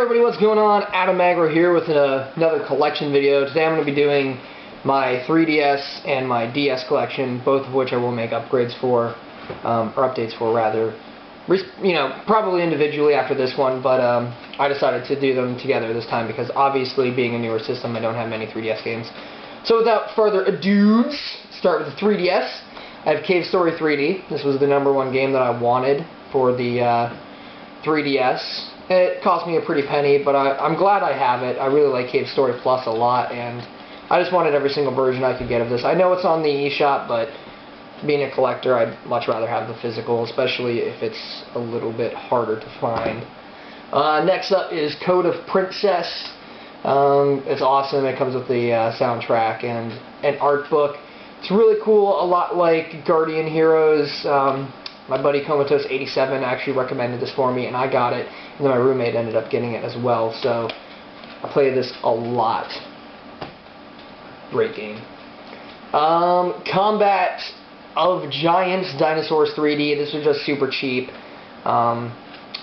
everybody, what's going on? Adam Agro here with another collection video. Today I'm going to be doing my 3DS and my DS collection, both of which I will make upgrades for, or updates for rather. You know, probably individually after this one, but I decided to do them together this time because obviously being a newer system I don't have many 3DS games. So without further ado, start with the 3DS. I have Cave Story 3D. This was the #1 game that I wanted for the 3DS. It cost me a pretty penny, but I'm glad I have it. I really like Cave Story Plus a lot, and I just wanted every single version I could get of this. I know it's on the eShop, but being a collector, I'd much rather have the physical, especially if it's a little bit harder to find. Next up is Code of Princess. It's awesome. It comes with the soundtrack and an art book. It's really cool, a lot like Guardian Heroes. My buddy Comatose87 actually recommended this for me, and I got it, and then my roommate ended up getting it as well, so I played this a lot. Great game. Combat of Giants Dinosaurs 3D. This was just super cheap. I'm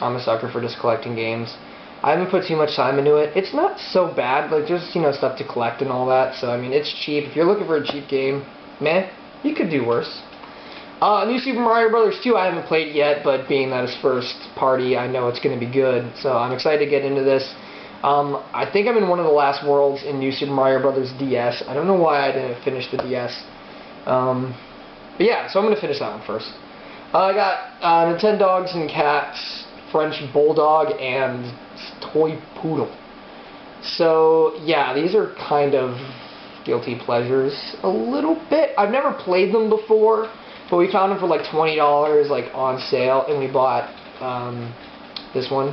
a sucker for just collecting games. I haven't put too much time into it. It's not so bad, like there's, you know, stuff to collect and all that, so I mean, it's cheap. If you're looking for a cheap game, man, you could do worse. New Super Mario Bros. 2 I haven't played yet, but being that it's first party, I know it's going to be good, so I'm excited to get into this. I think I'm in one of the last worlds in New Super Mario Bros. DS. I don't know why I didn't finish the DS. But yeah, so I'm going to finish that one first. I got Nintendogs and Cats, French Bulldog, and Toy Poodle. So yeah, these are kind of guilty pleasures a little bit. I've never played them before, but we found them for like $20 like on sale, and we bought this one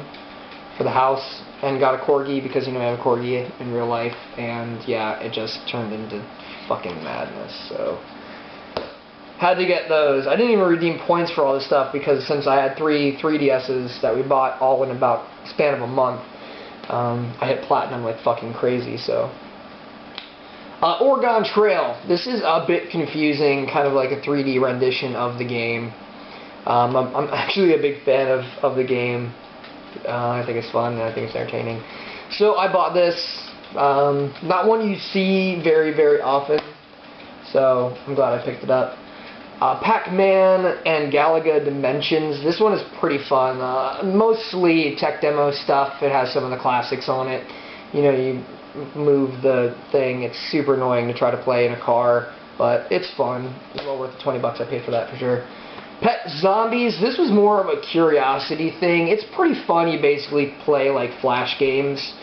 for the house and got a corgi because, you know, I have a corgi in real life, and yeah, it just turned into fucking madness, so had to get those. I didn't even redeem points for all this stuff because since I had three 3DSs that we bought all in about the span of a month, I hit platinum like fucking crazy, so. Oregon Trail. This is a bit confusing, kind of like a 3D rendition of the game. I'm actually a big fan of the game. I think it's fun and I think it's entertaining. So I bought this. Not one you see very, very often, so I'm glad I picked it up. Pac-Man and Galaga Dimensions. This one is pretty fun. Mostly tech demo stuff. It has some of the classics on it. You know, you move the thing. It's super annoying to try to play in a car, but it's fun. It's well worth the $20 I paid for that for sure. Pet Zombies. This was more of a curiosity thing. It's pretty fun. You basically play like flash games,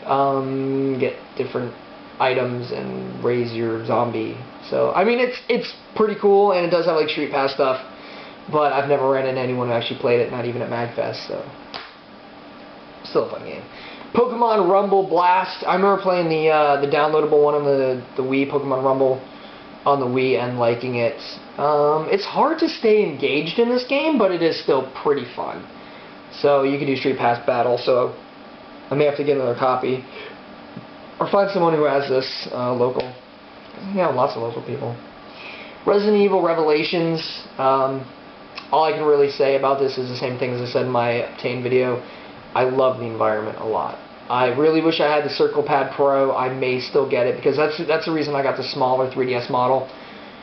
get different items and raise your zombie. So I mean, it's pretty cool, and it does have like Street Pass stuff, but I've never ran into anyone who actually played it, not even at MagFest, so still a fun game. Pokemon Rumble Blast. I remember playing the downloadable one on the Wii, Pokemon Rumble on the Wii, and liking it. It's hard to stay engaged in this game, but it is still pretty fun. So you can do Street Pass battle, so I may have to get another copy. Or find someone who has this local. Yeah, lots of local people. Resident Evil Revelations. All I can really say about this is the same thing as I said in my Obtain video. I love the environment a lot. I really wish I had the Circle Pad Pro. I may still get it because that's the reason I got the smaller 3DS model.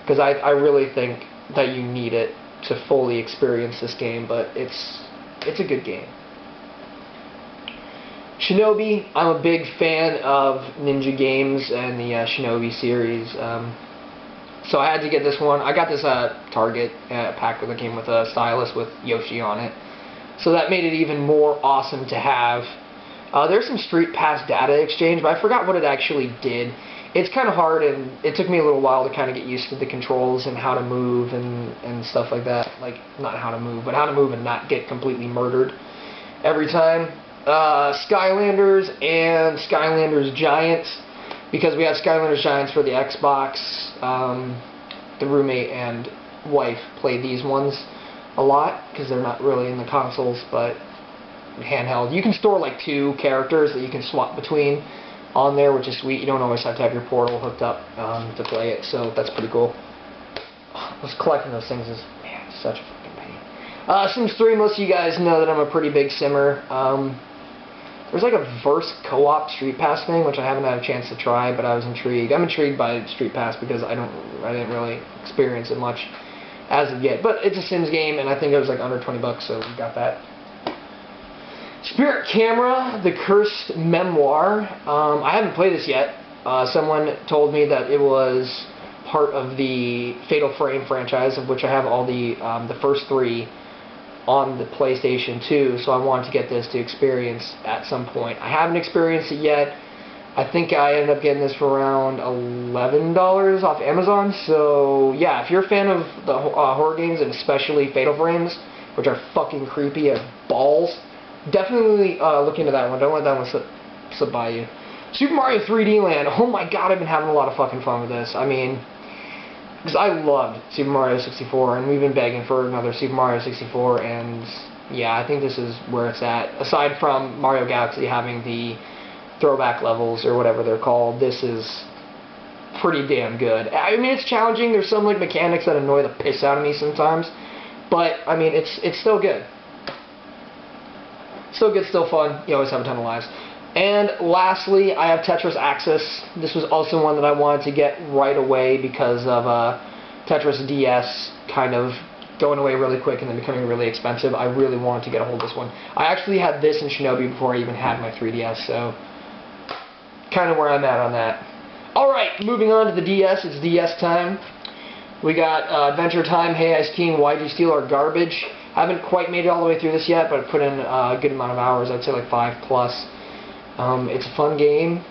Because I really think that you need it to fully experience this game, but it's a good game. Shinobi. I'm a big fan of Ninja games and the Shinobi series. So I had to get this one. I got this at Target pack that came with a stylus with Yoshi on it. So that made it even more awesome to have. There's some Street Pass data exchange, but I forgot what it actually did. It's kind of hard, and it took me a little while to kind of get used to the controls and how to move and stuff like that. Like, not how to move, but how to move and not get completely murdered every time. Skylanders and Skylanders Giants, because we have Skylanders Giants for the Xbox. The roommate and wife play these ones a lot because they're not really in the consoles, but handheld. You can store like 2 characters that you can swap between on there, which is sweet. You don't always have to have your portal hooked up to play it, so that's pretty cool. Just collecting those things is, man, such a fucking pain. Sims 3, most of you guys know that I'm a pretty big simmer. There's like a verse co-op Street Pass thing, which I haven't had a chance to try, but I was intrigued. I'm intrigued by Street Pass because I didn't really experience it much as of yet. But it's a Sims game, and I think it was like under $20, so we got that. Spirit Camera, The Cursed Memoir. I haven't played this yet. Someone told me that it was part of the Fatal Frame franchise, of which I have all the first 3 on the PlayStation 2, so I wanted to get this to experience at some point. I haven't experienced it yet. I think I ended up getting this for around $11 off Amazon, so yeah, if you're a fan of the horror games, and especially Fatal Frames, which are fucking creepy as balls, definitely look into that one. Don't let that one slip by you. Super Mario 3D Land. Oh my god, I've been having a lot of fucking fun with this. I mean, because I loved Super Mario 64, and we've been begging for another Super Mario 64, and yeah, I think this is where it's at. Aside from Mario Galaxy having the throwback levels, or whatever they're called, this is pretty damn good. I mean, it's challenging. There's some like mechanics that annoy the piss out of me sometimes, but I mean, it's still good. Still good, still fun. You always have a ton of lives. And lastly, I have Tetris Access. This was also one that I wanted to get right away because of Tetris DS kind of going away really quick and then becoming really expensive. I really wanted to get a hold of this one. I actually had this in Shinobi before I even had my 3DS, so kind of where I'm at on that. Alright, moving on to the DS. It's DS time. We got Adventure Time, Hey Ice King, Why'd You Steal Our Garbage? I haven't quite made it all the way through this yet, but I've put in a good amount of hours. I'd say like 5+. It's a fun game.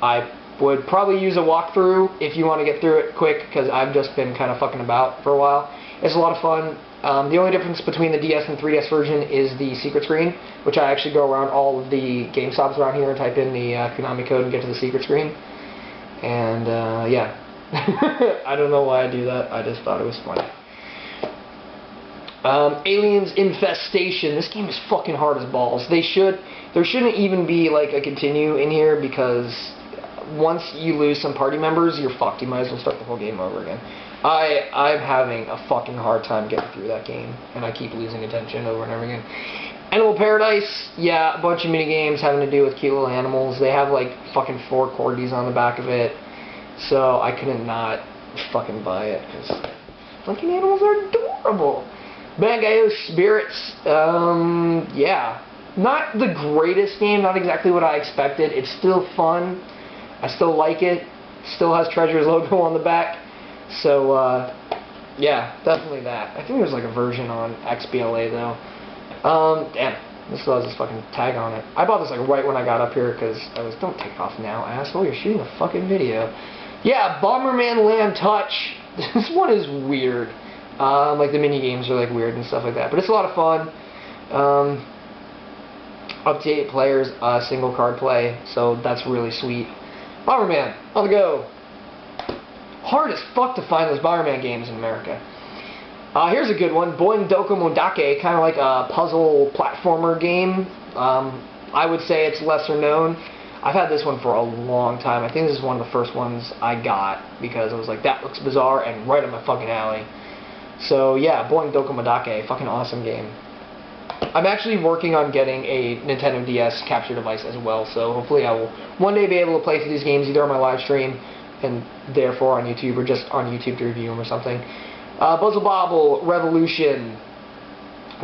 I would probably use a walkthrough if you want to get through it quick, because I've just been kind of fucking about for a while. It's a lot of fun. The only difference between the DS and 3DS version is the secret screen, which I actually go around all of the GameStops around here and type in the Konami code and get to the secret screen. And yeah. I don't know why I do that. I just thought it was funny. Aliens Infestation. This game is fucking hard as balls. There shouldn't even be like a continue in here, because once you lose some party members, you're fucked. You might as well start the whole game over again. I'm having a fucking hard time getting through that game, and I keep losing attention over and over again. Animal Paradise, yeah, a bunch of mini games having to do with cute little animals. They have like fucking 4 corgis on the back of it, so I couldn't not fucking buy it, because fucking animals are adorable. Bangai-O Spirits, yeah, not the greatest game, not exactly what I expected. It's still fun. I still like it. Still has Treasure's logo on the back. So, yeah, definitely that. I think there's like a version on XBLA though. Damn, this still has this fucking tag on it. I bought this like right when I got up here, because I was, don't take off now, asshole, you're shooting a fucking video. Yeah, Bomberman Land Touch. This one is weird. Like the mini games are like weird and stuff like that, but it's a lot of fun. Up to 8 players, single card play, so that's really sweet. Bomberman, on the go. Hard as fuck to find those Bomberman games in America. Here's a good one, Boing Docomodake, kind of like a puzzle platformer game. I would say it's lesser known. I've had this one for a long time. I think this is one of the first ones I got, because I was like, that looks bizarre and right up my fucking alley. So yeah, Boing Docomodake, fucking awesome game. I'm actually working on getting a Nintendo DS capture device as well, so hopefully I will one day be able to play through these games either on my live stream and therefore on YouTube, or just on YouTube to review them or something. Puzzle Bobble Revolution.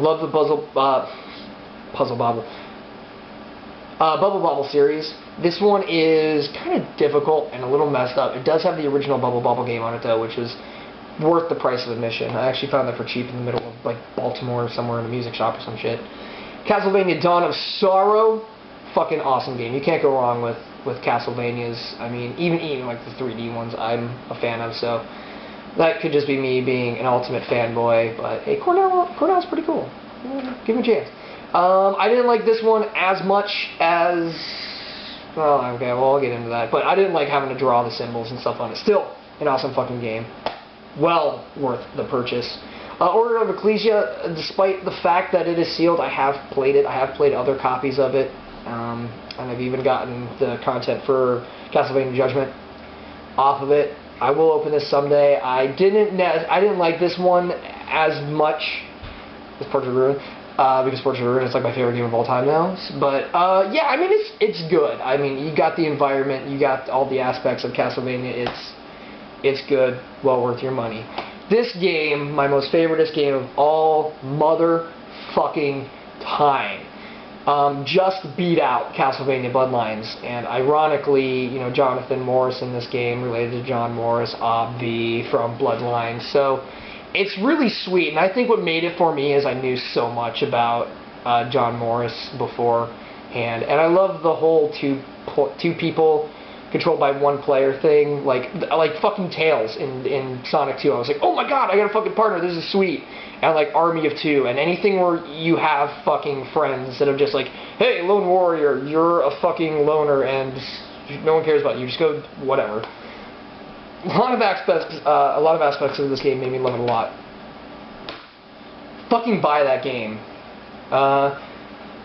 Love the Bubble Bobble series. This one is kind of difficult and a little messed up. It does have the original Bubble Bobble game on it though, which was worth the price of admission. I actually found that for cheap in the middle of like Baltimore or somewhere in a music shop or some shit. Castlevania Dawn of Sorrow, fucking awesome game. You can't go wrong with Castlevanias. I mean, even like the 3D ones I'm a fan of, so that could just be me being an ultimate fanboy, but hey, Cornell's pretty cool. Give him a chance. I didn't like this one as much as, well, okay, well, I'll get into that, but I didn't like having to draw the symbols and stuff on it. Still an awesome fucking game. Well worth the purchase. Order of Ecclesia, despite the fact that it is sealed, I have played it. I have played other copies of it, and I've even gotten the content for Castlevania Judgment off of it. I will open this someday. I didn't like this one as much as Portrait of Ruin because Fortune Ruin is like my favorite game of all time now. But yeah, I mean it's good. I mean you got the environment, you got all the aspects of Castlevania. It's good, well worth your money. This game, my most favoriteest game of all motherfucking time, just beat out Castlevania Bloodlines. And ironically, you know, Jonathan Morris in this game related to John Morris, obvi, from Bloodlines. So it's really sweet, and I think what made it for me is I knew so much about John Morris beforehand, and I love the whole two people controlled by one player thing, like fucking Tails in Sonic 2. I was like, oh my god, I got a fucking partner, this is sweet. And like Army of Two, and anything where you have fucking friends instead of just like, hey, Lone Warrior, you're a fucking loner and no one cares about you, just go whatever. A lot of aspects of this game made me love it a lot. Fucking buy that game.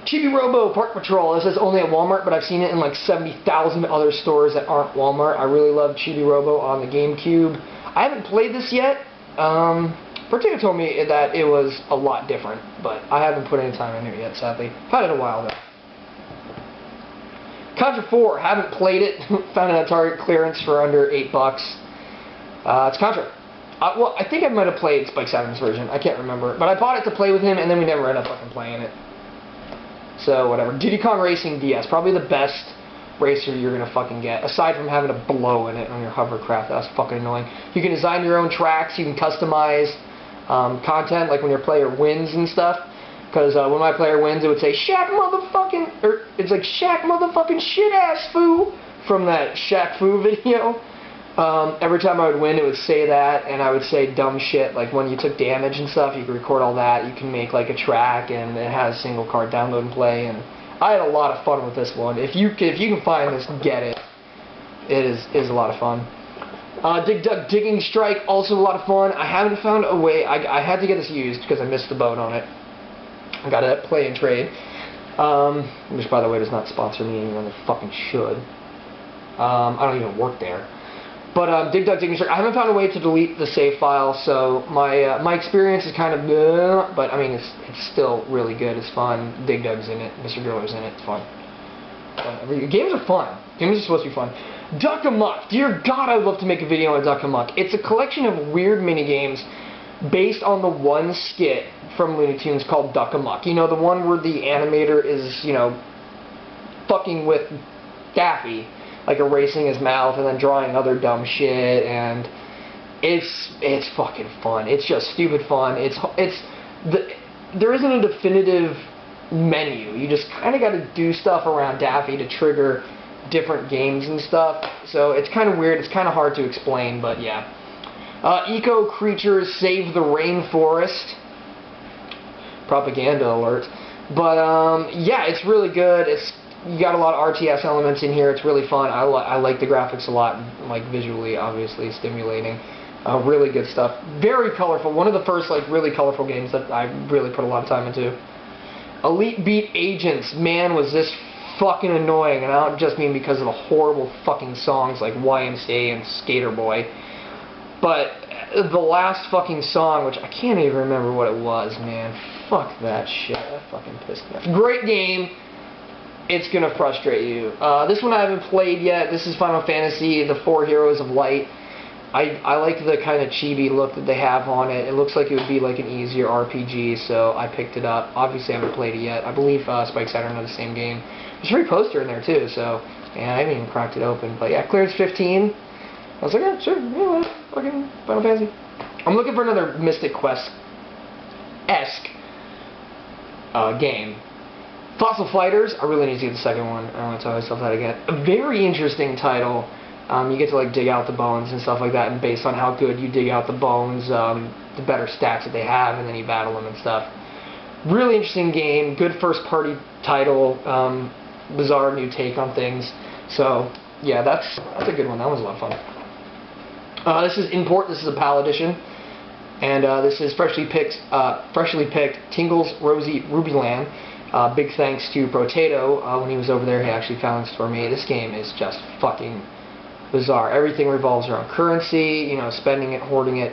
Chibi-Robo Park Patrol. This is only at Walmart, but I've seen it in like 70,000 other stores that aren't Walmart. I really love Chibi-Robo on the GameCube. I haven't played this yet. Portega told me that it was a lot different, but I haven't put any time into it yet, sadly. I've had it a while though. Contra 4, haven't played it. Found it at Target clearance for under $8. It's Contra. Well, I think I might have played Spike Saturn's version. I can't remember. But I bought it to play with him, and then we never ended up fucking playing it. So, whatever. Diddy Kong Racing DS. Probably the best racer you're going to fucking get. Aside from having a blow in it on your hovercraft. That was fucking annoying. You can design your own tracks. You can customize content, like when your player wins and stuff. Because when my player wins, it would say, Shaq motherfucking... Or, it's like, Shaq motherfucking shit-ass foo! From that Shaq Fu video. Every time I would win, it would say that, and I would say dumb shit, like when you took damage and stuff, you could record all that, you can make like a track, and it has single card download and play, and I had a lot of fun with this one. If you can find this, get it. It is a lot of fun. Dig Dug Digging Strike, also a lot of fun. I haven't found a way, I had to get this used because I missed the boat on it. I got it at Play and Trade, which by the way does not sponsor me, anyone that fucking should. I don't even work there. But Dig Dug Digging Strike, I haven't found a way to delete the save file, so my experience is kind of bleh, but I mean it's still really good. It's fun. Dig Dug's in it. Mr. Griller's in it. It's fun. Games are fun. Games are supposed to be fun. Duck-a-Muck. Dear God, I would love to make a video on Duck-a-Muck. It's a collection of weird minigames based on the one skit from Looney Tunes called Duck-a-Muck. You know, the one where the animator is, you know, fucking with Daffy, like erasing his mouth and then drawing other dumb shit, and it's fucking fun. It's just stupid fun. There isn't a definitive menu. You just kind of got to do stuff around Daffy to trigger different games and stuff. So it's kind of weird. It's kind of hard to explain, but yeah. Eco Creatures Save the Rainforest. Propaganda alert. But yeah, it's really good. You got a lot of RTS elements in here. It's really fun. I like the graphics a lot, like visually, obviously stimulating. Really good stuff. Very colorful. One of the first like really colorful games that I really put a lot of time into. Elite Beat Agents. Man, was this fucking annoying, and I don't just mean because of the horrible fucking songs like YMCA and Skater Boy. But the last fucking song, which I can't even remember what it was, man. Fuck that shit. That fucking pissed me off. Great game. It's gonna frustrate you. This one I haven't played yet. This is Final Fantasy, the 4 Heroes of Light. I like the kind of chibi look that they have on it. It looks like it would be like an easier RPG, so I picked it up. Obviously I haven't played it yet. I believe Spike Saturn had the same game. There's a free poster in there too, so yeah, I haven't even cracked it open. But yeah, clearance 15. I was like, yeah, sure, yeah, fucking Final Fantasy. I'm looking for another Mystic Quest-esque game. Fossil Fighters, I really need to get the second one. I don't want to tell myself that again. A very interesting title. You get to like dig out the bones and stuff like that, and based on how good you dig out the bones, the better stats that they have, and then you battle them and stuff. Really interesting game, good first party title, bizarre new take on things. So yeah, that's a good one. That was a lot of fun. This is Import. This is a PAL edition, and this is freshly picked Tingle's Rosy Rubyland. Big thanks to Brotato. When he was over there, he actually found this for me. This game is just fucking bizarre. Everything revolves around currency, you know, spending it, hoarding it,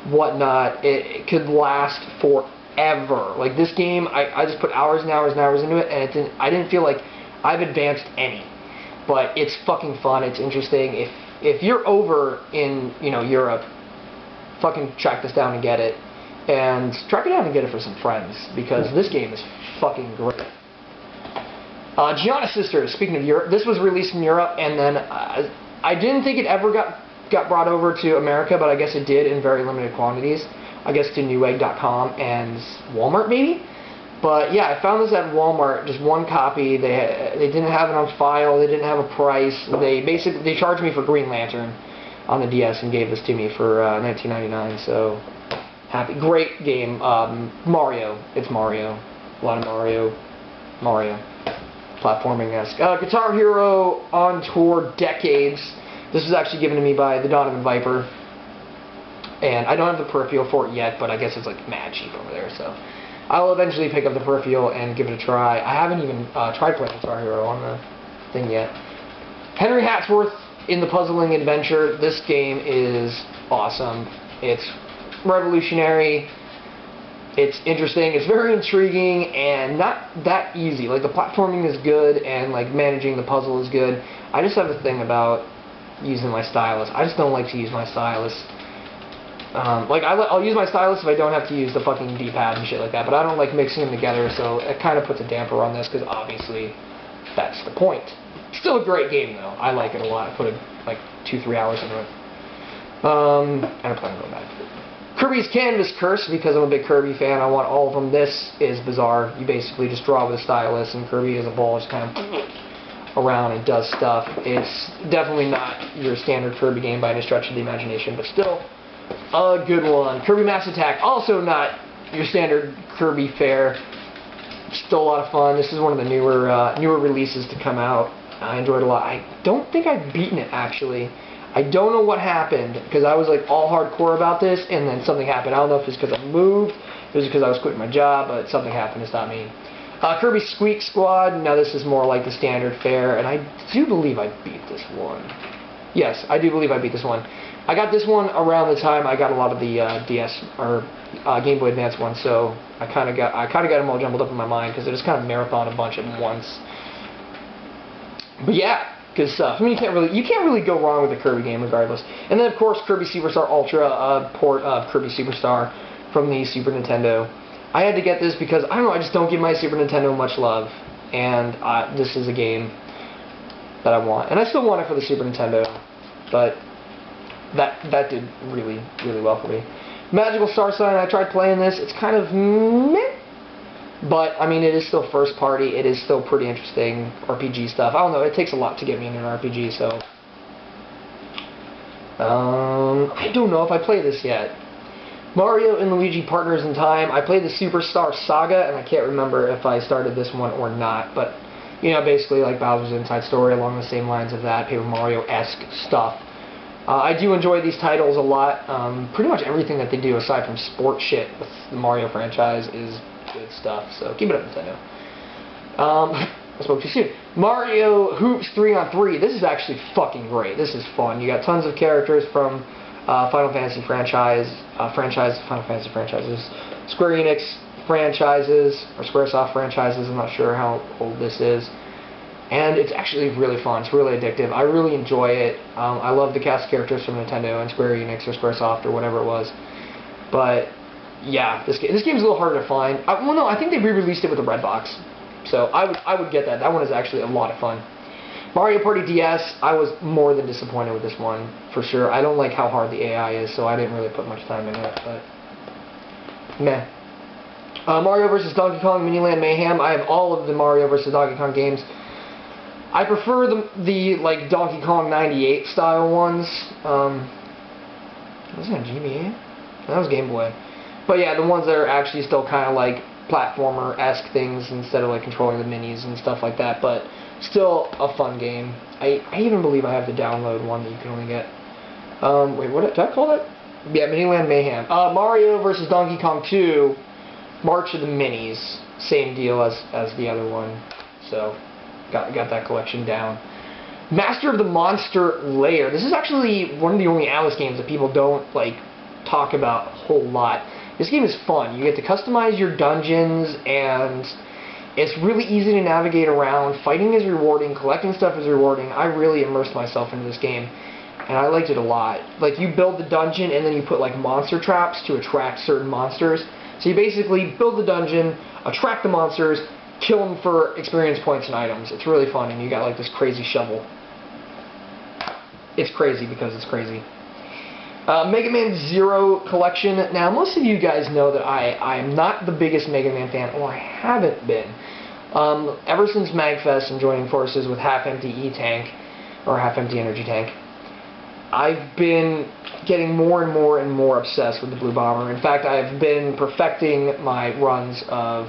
whatnot. It could last ever. Like, this game, I just put hours and hours and hours into it, and I didn't feel like I've advanced any. But it's fucking fun, it's interesting. If you're over in, you know, Europe, fucking track this down and get it. And track it down and get it for some friends, because this game is fucking great. Gianna Sisters, speaking of Europe, this was released in Europe, and then I didn't think it ever got brought over to America, but I guess it did in very limited quantities. I guess to Newegg.com and Walmart maybe. But yeah, I found this at Walmart, just one copy. They didn't have it on file. They didn't have a price. They charged me for Green Lantern on the DS and gave this to me for $19.99. So happy, great game. Mario, it's Mario, a lot of Mario, platforming-esque. Guitar Hero on Tour Decades. This was actually given to me by the Donovan Viper, and I don't have the peripheral for it yet, but I guess it's like mad cheap over there, so I'll eventually pick up the peripheral and give it a try. I haven't even tried playing Guitar Hero on the thing yet. Henry Hatsworth in the Puzzling Adventure. This game is awesome. It's revolutionary. It's interesting. It's very intriguing and not that easy. Like, the platforming is good and like managing the puzzle is good. I just have a thing about using my stylus. I just don't like to use my stylus. Like, I'll use my stylus if I don't have to use the fucking D-pad and shit like that, but I don't like mixing them together, so it kind of puts a damper on this, because obviously that's the point. Still a great game, though. I like it a lot. I put like 2-3 hours into it. And I plan on going back to it. Kirby's Canvas Curse, because I'm a big Kirby fan. I want all of them. This is bizarre. You basically just draw with a stylus, and Kirby as a ball just kind of around and does stuff. It's definitely not your standard Kirby game by any stretch of the imagination, but still a good one. Kirby Mass Attack, also not your standard Kirby fare. Still a lot of fun. This is one of the newer releases to come out. I enjoyed it a lot. I don't think I've beaten it, actually. I don't know what happened, because I was like all hardcore about this, and then something happened. I don't know if it's because I moved, if it was because I was quitting my job, but something happened to stop me. Kirby Squeak Squad. Now this is more like the standard fare, and I do believe I beat this one. Yes, I do believe I beat this one. I got this one around the time I got a lot of the DS or Game Boy Advance ones, so I kind of got them all jumbled up in my mind, because I just kind of marathon a bunch at once. But yeah, good stuff. I mean, you can't really go wrong with a Kirby game, regardless. And then of course Kirby Superstar Ultra, port of Kirby Superstar from the Super Nintendo. I had to get this because I don't know, I just don't give my Super Nintendo much love, and this is a game that I want, and I still want it for the Super Nintendo, but that did really, really well for me. Magical Star Sign, I tried playing this. It's kind of meh, but I mean, it is still first party. It is still pretty interesting RPG stuff. I don't know, it takes a lot to get me into an RPG, so I don't know if I play this yet. Mario and Luigi Partners in Time. I played the Superstar Saga, and I can't remember if I started this one or not, but you know, basically like Bowser's Inside Story, along the same lines of that, Paper Mario-esque stuff. I do enjoy these titles a lot. Pretty much everything that they do, aside from sport shit with the Mario franchise, is good stuff. So keep it up, Nintendo. I spoke too soon. Mario Hoops 3-on-3. This is actually fucking great. This is fun. You got tons of characters from Final Fantasy franchises, Square Enix franchises, or Squaresoft franchises. I'm not sure how old this is. And it's actually really fun. It's really addictive. I really enjoy it. I love the cast characters from Nintendo and Square Enix or Squaresoft or whatever it was. But yeah, this game's a little harder to find. Well, no, I think they re-released it with a red box, so I would get that. That one is actually a lot of fun. Mario Party DS. I was more than disappointed with this one for sure. I don't like how hard the AI is, so I didn't really put much time into it. But meh. Mario vs. Donkey Kong Miniland Mayhem. I have all of the Mario vs. Donkey Kong games. I prefer the like Donkey Kong 98 style ones. Was that GBA? That was Game Boy. But yeah, the ones that are actually still kind of like platformer-esque things instead of like controlling the minis and stuff like that. But still a fun game. I even believe I have the download one that you can only get. Wait, what did I call that? Yeah, Miniland Mayhem. Mario vs. Donkey Kong 2, March of the Minis. Same deal as the other one. So got that collection down. Master of the Monster Lair. This is actually one of the only Alice games that people don't like talk about a whole lot. This game is fun. You get to customize your dungeons, and it's really easy to navigate around. Fighting is rewarding. Collecting stuff is rewarding. I really immersed myself into this game, and I liked it a lot. Like, you build the dungeon, and then you put, like, monster traps to attract certain monsters. So you basically build the dungeon, attract the monsters, kill them for experience points and items. It's really fun, and you got, like, this crazy shovel. It's crazy because it's crazy. Mega Man Zero collection. Now, most of you guys know that I am not the biggest Mega Man fan, or I haven't been. Ever since MagFest and joining forces with Half-Empty E-Tank, or Half-Empty Energy Tank, I've been getting more and more and more obsessed with the Blue Bomber. In fact, I've been perfecting my runs of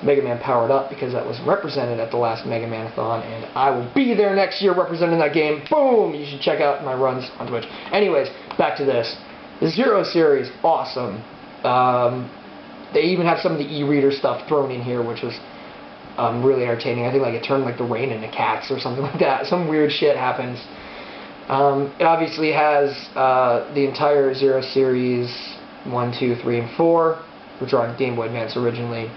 Mega Man Powered Up, because that was represented at the last Mega Man-a-thon, and I will be there next year representing that game. Boom! You should check out my runs on Twitch. Anyways, back to this. The Zero series, awesome. They even have some of the e-reader stuff thrown in here, which was really entertaining. I think like it turned like the rain into cats or something like that. Some weird shit happens. It obviously has the entire Zero series 1, 2, 3, and 4, which are on Game Boy Advance originally.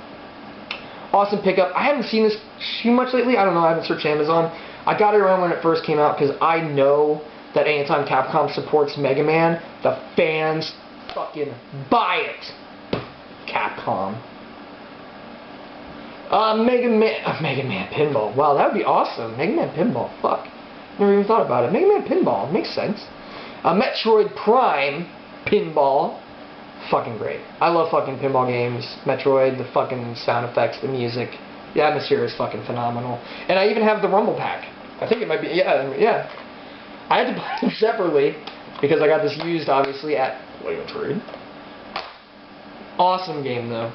Awesome pickup. I haven't seen this too much lately. I don't know. I haven't searched Amazon. I got it around when it first came out because I know that anytime Capcom supports Mega Man, the fans fucking buy it. Capcom. Mega Man Pinball. Wow, that would be awesome. Mega Man Pinball. Fuck. Never even thought about it. Mega Man Pinball. Makes sense. Metroid Prime Pinball. Fucking great. I love fucking pinball games. Metroid, the fucking sound effects, the music. The atmosphere is fucking phenomenal. And I even have the Rumble Pack. I think it might be, yeah. I had to buy them separately because I got this used, obviously, at Play and Trade. Awesome game, though.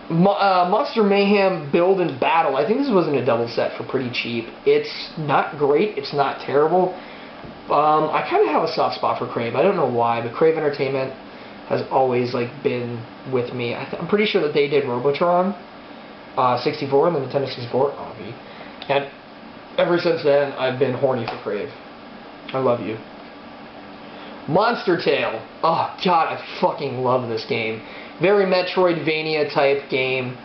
Monster Mayhem Build and Battle. I think this was in a double set for pretty cheap. It's not great. It's not terrible. I kind of have a soft spot for Crave. I don't know why, but Crave Entertainment has always like been with me. I'm pretty sure that they did Robotron 64 on the Nintendo 64, obvi. And ever since then, I've been horny for Crave. I love you. Monster Tale. Oh god, I fucking love this game. Very Metroidvania type game.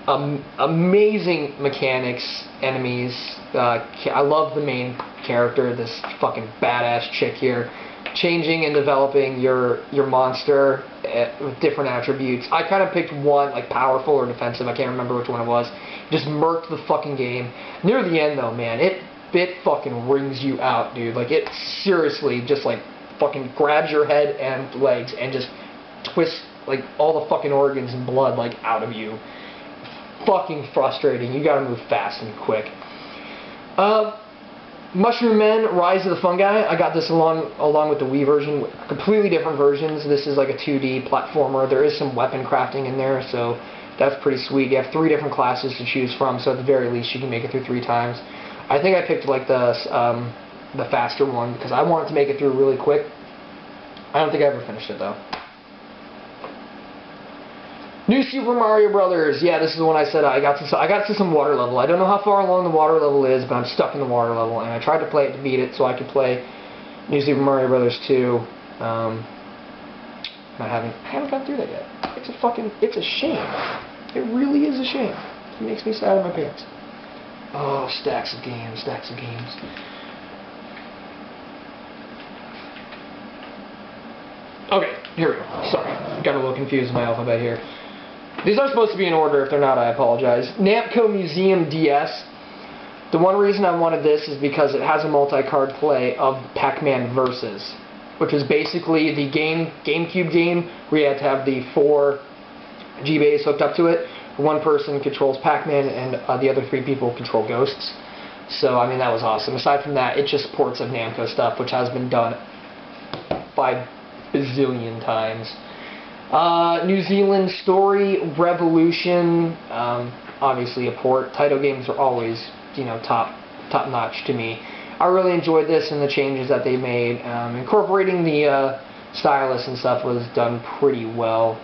Amazing mechanics, enemies. I love the main character, this fucking badass chick here. Changing and developing your monster with different attributes. I kind of picked one, like powerful or defensive. I can't remember which one it was. Just murked the fucking game. Near the end, though, man, it fucking wrings you out, dude. Like, it seriously just, like, fucking grabs your head and legs and just twists, like, all the fucking organs and blood, like, out of you. Fucking frustrating. You gotta move fast and quick. Mushroom Men, Rise of the Fungi. I got this along with the Wii version, completely different versions. This is like a 2D platformer. There is some weapon crafting in there, so that's pretty sweet. You have 3 different classes to choose from, so at the very least you can make it through 3 times. I think I picked like the faster one because I wanted to make it through really quick. I don't think I ever finished it though. New Super Mario Brothers. Yeah, this is the one I said I got to some water level. I don't know how far along the water level is, but I'm stuck in the water level, and I tried to play it to beat it so I could play New Super Mario Brothers 2. I haven't got through that yet. It's a shame. It really is a shame. It makes me sad in my pants. Oh, stacks of games, stacks of games. Okay, here we go. Sorry, got a little confused with my alphabet here. These are supposed to be in order. If they're not, I apologize. Namco Museum DS. The one reason I wanted this is because it has a multi-card play of Pac-Man Versus, which is basically the GameCube game where you had to have the 4 G-Bays hooked up to it. One person controls Pac-Man and the other 3 people control ghosts. So, I mean, that was awesome. Aside from that, it's just ports of Namco stuff, which has been done 5 bazillion times. New Zealand Story Revolution, obviously a port. Taito games are always, you know, top notch to me. I really enjoyed this and the changes that they made. Incorporating the stylus and stuff was done pretty well.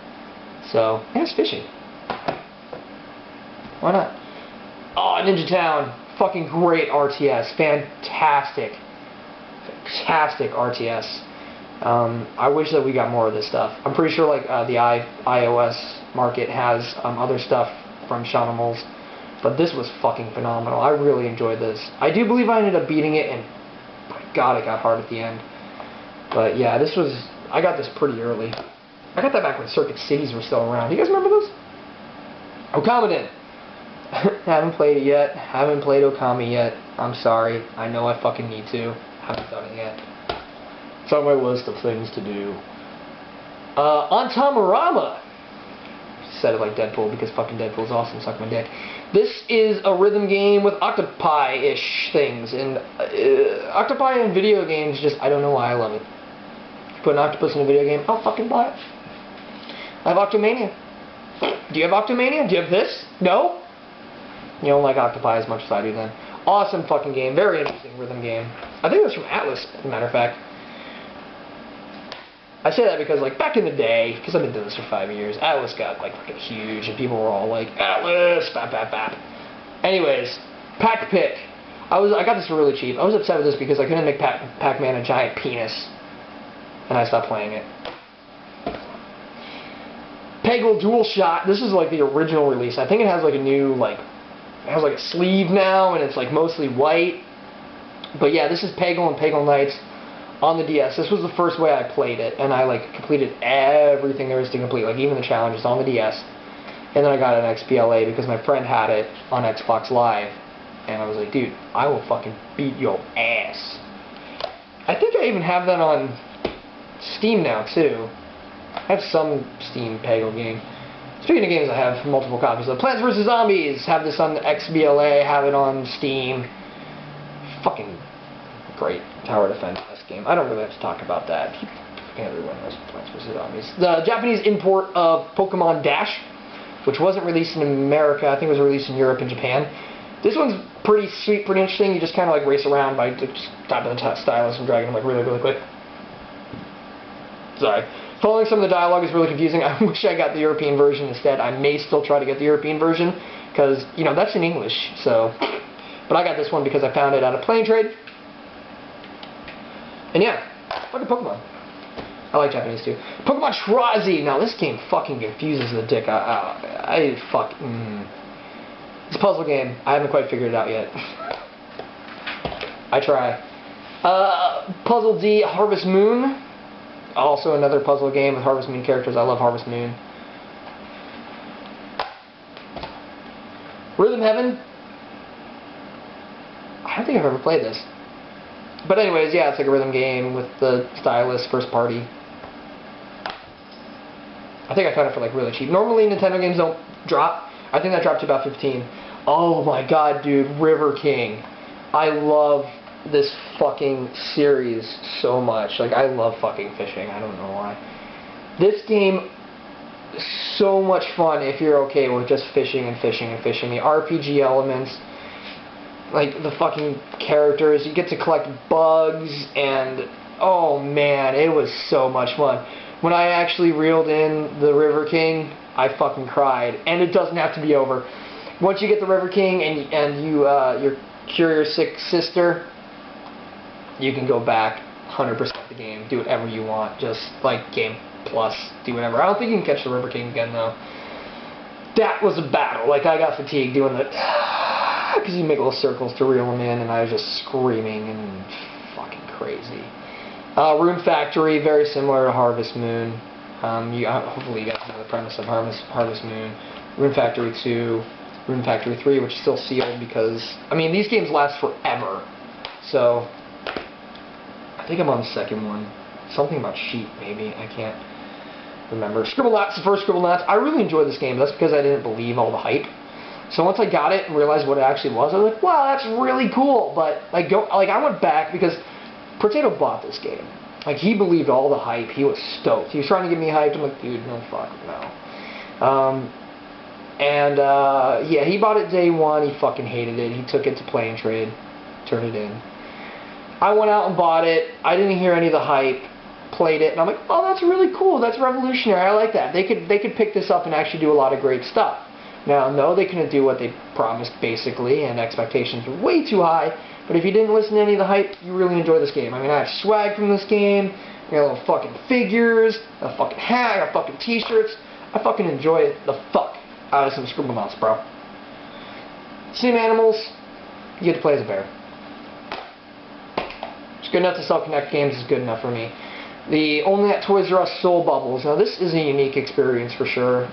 So, yeah, it's fishing. Why not? Oh, Ninja Town. Fucking great RTS. Fantastic. Fantastic RTS. I wish that we got more of this stuff. I'm pretty sure like the iOS market has other stuff from Shinobi, but this was fucking phenomenal. I really enjoyed this. I do believe I ended up beating it, and my god, it got hard at the end. But yeah, I got this pretty early. I got that back when Circuit Cities were still around. Do you guys remember those? Okami. Haven't played it yet. Haven't played Okami yet. I'm sorry. I know I fucking need to. Haven't done it yet. It's on my list of things to do. On Tamarama. Said it like Deadpool because fucking Deadpool's awesome. Suck my dick. This is a rhythm game with octopi-ish things. And octopi in video games, just, I don't know why I love it. If you put an octopus in a video game, I'll fucking buy it. I have Octomania. Do you have Octomania? Do you have this? No? You don't like octopi as much as I do then. Awesome fucking game. Very interesting rhythm game. I think it was from Atlas, as a matter of fact. I say that because, like, back in the day, because I've been doing this for 5 years, Atlas got, like, fucking huge, and people were all like, Atlas, bap, bap, bap. Anyways, Pac Pick. I got this for really cheap. I was upset with this because I couldn't make Pac-Man a giant penis, and I stopped playing it. Peggle Dual Shot. This is, like, the original release. I think it has, like, a new, like, it has, like, a sleeve now, and it's, like, mostly white. But, yeah, this is Peggle and Peggle Knights on the DS. This was the first way I played it, and I like completed everything there is to complete, like even the challenges on the DS. And then I got an XBLA because my friend had it on Xbox Live, and I was like, dude, I will fucking beat your ass. I think I even have that on Steam now too. I have some Steam Peggle game. Speaking of games, I have multiple copies of Plants vs. Zombies. Have this on the XBLA. Have it on Steam. Fucking great tower defense game. I don't really have to talk about that. Everyone knows Plants vs. Zombies. The Japanese import of Pokemon Dash, which wasn't released in America. I think it was released in Europe and Japan. This one's pretty sweet, pretty interesting. You just kind of like race around by just tapping the stylus and dragging them like really, really quick. Sorry. Following some of the dialogue is really confusing. I wish I got the European version instead. I may still try to get the European version because, you know, that's in English. So, but I got this one because I found it at a playing trade. And yeah, fucking Pokemon. I like Japanese too. Pokemon Shirazi. Now this game fucking confuses the dick. It's a puzzle game. I haven't quite figured it out yet. I try. Puzzle D, Harvest Moon. Also another puzzle game with Harvest Moon characters. I love Harvest Moon. Rhythm Heaven. I don't think I've ever played this. But anyways, yeah, it's like a rhythm game with the stylus, first party. I think I found it for like really cheap. Normally Nintendo games don't drop. I think that dropped to about 15. Oh my god, dude, River King. I love this fucking series so much. Like, I love fucking fishing. I don't know why. This game is so much fun if you're okay with just fishing and fishing and fishing. The RPG elements, like the fucking characters, you get to collect bugs, and oh man, it was so much fun. When I actually reeled in the River King, I fucking cried. And it doesn't have to be over. Once you get the River King and you cure your sick sister, you can go back 100% the game, do whatever you want, just like Game Plus, do whatever. I don't think you can catch the River King again though. That was a battle. Like, I got fatigued doing the because you make little circles to reel them in, and I was just screaming and fucking crazy. Rune Factory, very similar to Harvest Moon. Hopefully you guys know the premise of Harvest Moon. Rune Factory 2, Rune Factory 3, which is still sealed because, I mean, these games last forever. So, I think I'm on the second one. Something about sheep, maybe. I can't remember. Scribblenauts, the first Scribblenauts. I really enjoyed this game. That's because I didn't believe all the hype. So once I got it and realized what it actually was, I was like, wow, that's really cool. But I went back because Potato bought this game. Like, he believed all the hype. He was stoked. He was trying to get me hyped. I'm like, dude, no, fuck, no. Yeah, he bought it day one. He fucking hated it. He took it to play and trade, turned it in. I went out and bought it. I didn't hear any of the hype. Played it, and I'm like, oh, that's really cool. That's revolutionary. I like that. They could pick this up and actually do a lot of great stuff. Now, no, they couldn't do what they promised, basically, and expectations were way too high, But if you didn't listen to any of the hype, you really enjoy this game. I mean, I have swag from this game. I got little fucking figures, a fucking hat, I got fucking t-shirts. I fucking enjoy the fuck out of some Scribblenauts, bro. Same animals, you get to play as a bear. It's good enough to sell Connect games, is good enough for me. The only at Toys R Us Soul Bubbles. Now this is a unique experience for sure.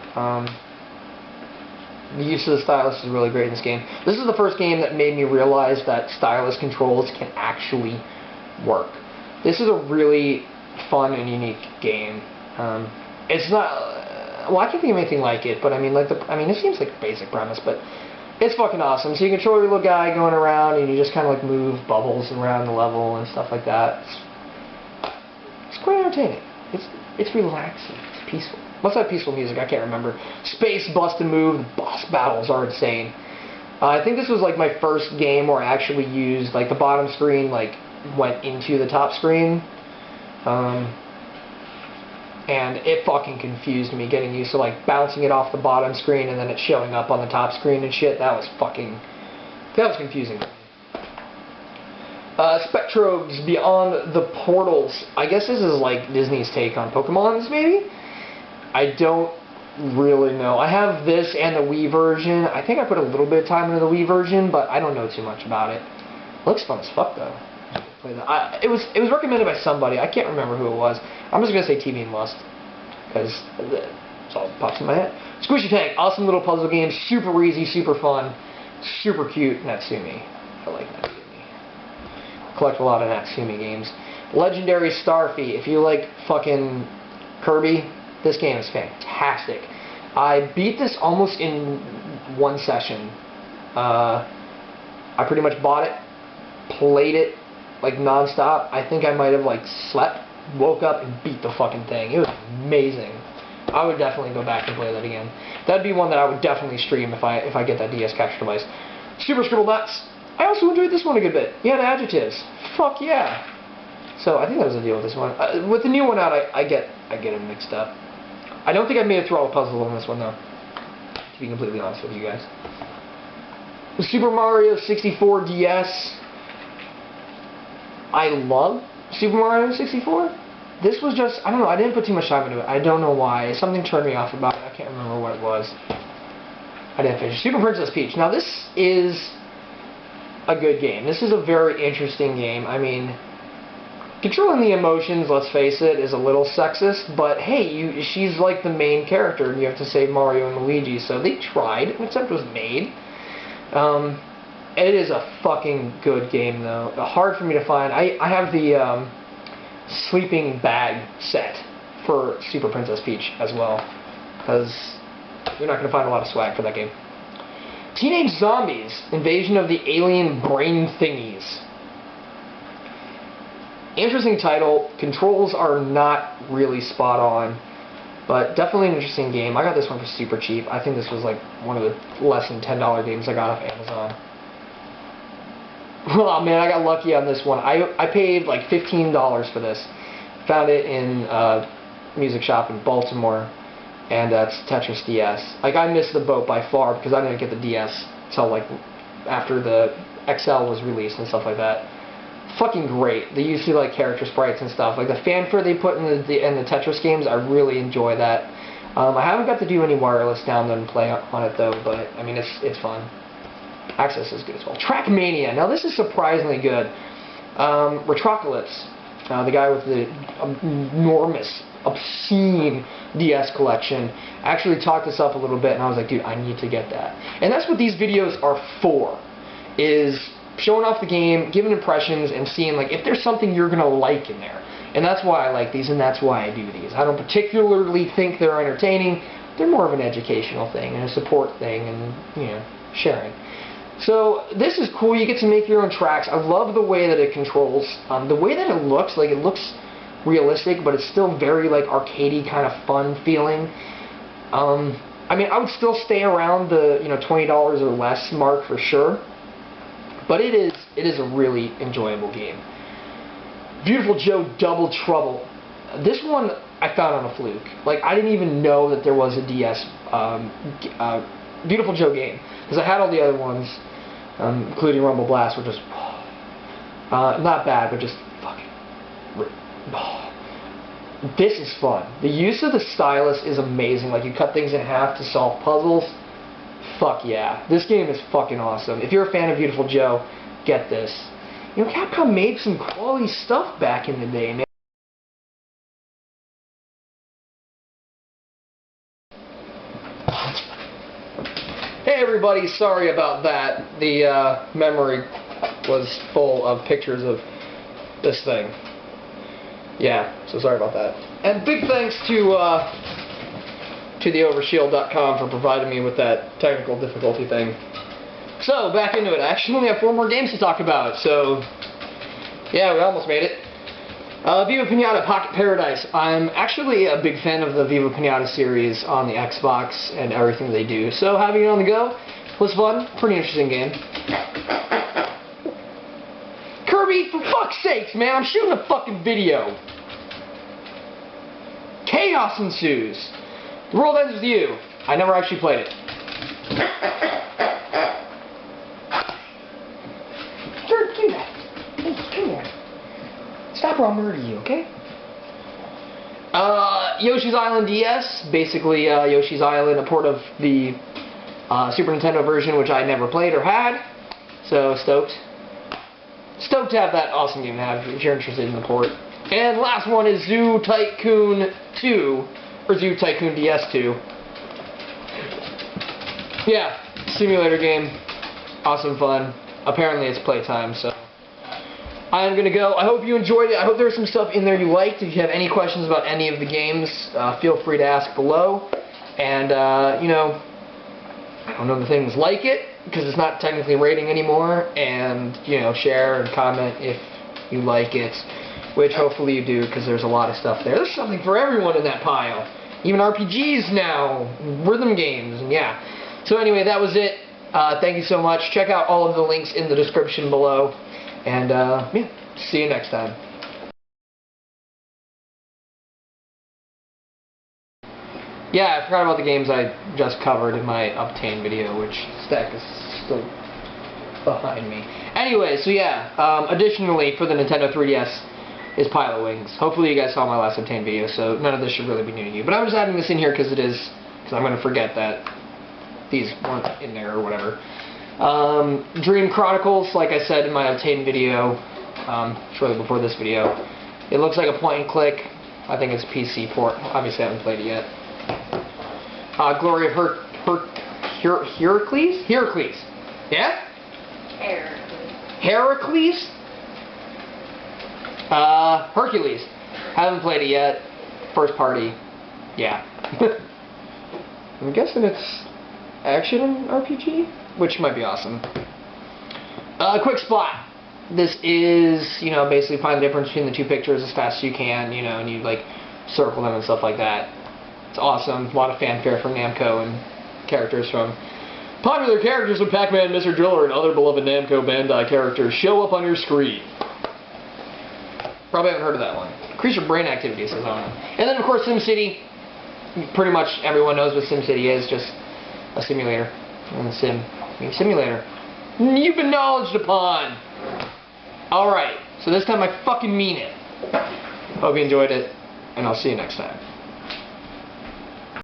The use of the stylus is really great in this game. This is the first game that made me realize that stylus controls can actually work. This is a really fun and unique game. It's not, well, I can't think of anything like it, but I mean, it seems like a basic premise, but it's fucking awesome. So you control your little guy going around, and you just kind of like move bubbles around the level and stuff like that. It's quite entertaining. It's relaxing. It's peaceful. What's that peaceful music? I can't remember. Space, bust and move. The boss battles are insane. I think this was like my first game where I actually used like the bottom screen like went into the top screen. And it fucking confused me getting used to like bouncing it off the bottom screen and then it showing up on the top screen and shit. That was confusing. Spectrobes Beyond the Portals. I guess this is like Disney's take on Pokémons, maybe? I don't really know. I have this and the Wii version. I think I put a little bit of time into the Wii version, but I don't know too much about it. Looks fun as fuck though. It was recommended by somebody. I can't remember who it was. I'm just gonna say TV and Lust because that's all that pops in my head. Squishy Tank, awesome little puzzle game, super easy, super fun, super cute. Natsumi, I like Natsumi. Collect a lot of Natsumi games. Legendary Starfy. If you like fucking Kirby, this game is fantastic. I beat this almost in one session. I pretty much bought it, played it like non-stop. I think I might have like slept, woke up, and beat the fucking thing. It was amazing. I would definitely go back and play that again. That'd be one that I would definitely stream if I get that DS capture device. Super Scribble Nuts. I also enjoyed this one a good bit. You had adjectives. Fuck yeah. So I think that was the deal with this one. With the new one out, I get them mixed up. I don't think I made it through all the puzzles on this one though, to be completely honest with you guys. The Super Mario 64 DS. I love Super Mario 64. This was just, I don't know, I didn't put too much time into it. I don't know why. Something turned me off about it. I can't remember what it was. I didn't finish. Super Princess Peach. Now this is a good game. This is a very interesting game. I mean, controlling the emotions, let's face it, is a little sexist, but hey, she's like the main character and you have to save Mario and Luigi, so they tried. An attempt was made. It is a fucking good game though. Hard for me to find. I have the sleeping bag set for Super Princess Peach as well, because you're not going to find a lot of swag for that game. Teenage Zombies, Invasion of the Alien Brain Thingies. Interesting title. Controls are not really spot on, but definitely an interesting game. I got this one for super cheap. I think this was like one of the less than $10 games I got off Amazon. Oh man, I got lucky on this one. I paid like $15 for this. Found it in a music shop in Baltimore, and that's Tetris DS. Like, I missed the boat by far because I didn't get the DS until like after the XL was released and stuff like that. Fucking great. They used to like character sprites and stuff. Like the fanfare they put in the Tetris games, I really enjoy that. I haven't got to do any wireless download and play on it though, but I mean it's fun. Access is good as well. Trackmania. Now this is surprisingly good. Retrocalypse, the guy with the enormous, obscene DS collection, actually talked us up a little bit, and I was like, dude, I need to get that. And that's what these videos are for, is showing off the game, giving impressions, and seeing like if there's something you're gonna like in there. And that's why I like these, and that's why I do these. I don't particularly think they're entertaining. They're more of an educational thing and a support thing, and you know, sharing. So this is cool. You get to make your own tracks. I love the way that it controls. The way that it looks realistic, but it's still very like arcadey kind of fun feeling. I mean, I would still stay around the $20 or less mark for sure. But it is a really enjoyable game. Beautiful Joe Double Trouble. This one I found on a fluke. Like, I didn't even know that there was a DS Beautiful Joe game, because I had all the other ones, including Rumble Blast, which was Not bad, but just fucking... Oh. This is fun. The use of the stylus is amazing. Like, you cut things in half to solve puzzles. Fuck yeah. This game is fucking awesome. If you're a fan of Beautiful Joe, get this. You know, Capcom made some quality stuff back in the day, man. Hey everybody, sorry about that. The memory was full of pictures of this thing. Yeah, so sorry about that. And big thanks to the Overshield.com for providing me with that technical difficulty thing. So, back into it. I actually only have 4 more games to talk about, so yeah, we almost made it. Viva Pinata Pocket Paradise. I'm actually a big fan of the Viva Pinata series on the Xbox and everything they do, so having it on the go was fun. Pretty interesting game. Kirby, for fuck's sakes, man, I'm shooting a fucking video. Chaos ensues. The world ends with you. I never actually played it. Dirt, do that. Hey, come here. Stop or I'll murder you, okay? Yoshi's Island DS. Basically, Yoshi's Island, a port of the Super Nintendo version, which I never played or had. So, stoked. Stoked to have that awesome game to have if you're interested in the port. And last one is Zoo Tycoon 2, or Zoo Tycoon DS 2. Yeah, simulator game, awesome fun. Apparently it's playtime, so I am gonna go. I hope you enjoyed it. I hope there was some stuff in there you liked. If you have any questions about any of the games, feel free to ask below. And you know, I don't know the things like it, because it's not technically rating anymore, and you know, share and comment if you like it, which hopefully you do, because there's a lot of stuff there. There's something for everyone in that pile, even RPGs now, rhythm games, and yeah. So anyway, that was it. Thank you so much. Check out all of the links in the description below, and yeah, see you next time. Yeah, I forgot about the games I just covered in my Obtain video, which stack is still behind me. Anyway, so yeah, additionally for the Nintendo 3DS is Pilot Wings. Hopefully you guys saw my last Obtain video, so none of this should really be new to you. But I'm just adding this in here because I'm going to forget that these weren't in there or whatever. Dream Chronicles, like I said in my Obtain video, shortly before this video, it looks like a point and click. I think it's a PC port. Obviously I haven't played it yet. Glory of Heracles? Heracles. Yeah? Heracles? Hercules. Haven't played it yet. First party. Yeah. I'm guessing it's action RPG, which might be awesome. Quick spot. This is, you know, basically find the difference between the two pictures as fast as you can, you know, and you like circle them and stuff like that. It's awesome. A lot of fanfare from Namco and characters from popular characters from Pac-Man, Mr. Driller, and other beloved Namco Bandai characters show up on your screen. Probably haven't heard of that one. Increase your brain activity, says on. And then of course SimCity. Pretty much everyone knows what SimCity is, just a simulator. And simulator. You've been knowledged upon. Alright, so this time I fucking mean it. Hope you enjoyed it, and I'll see you next time.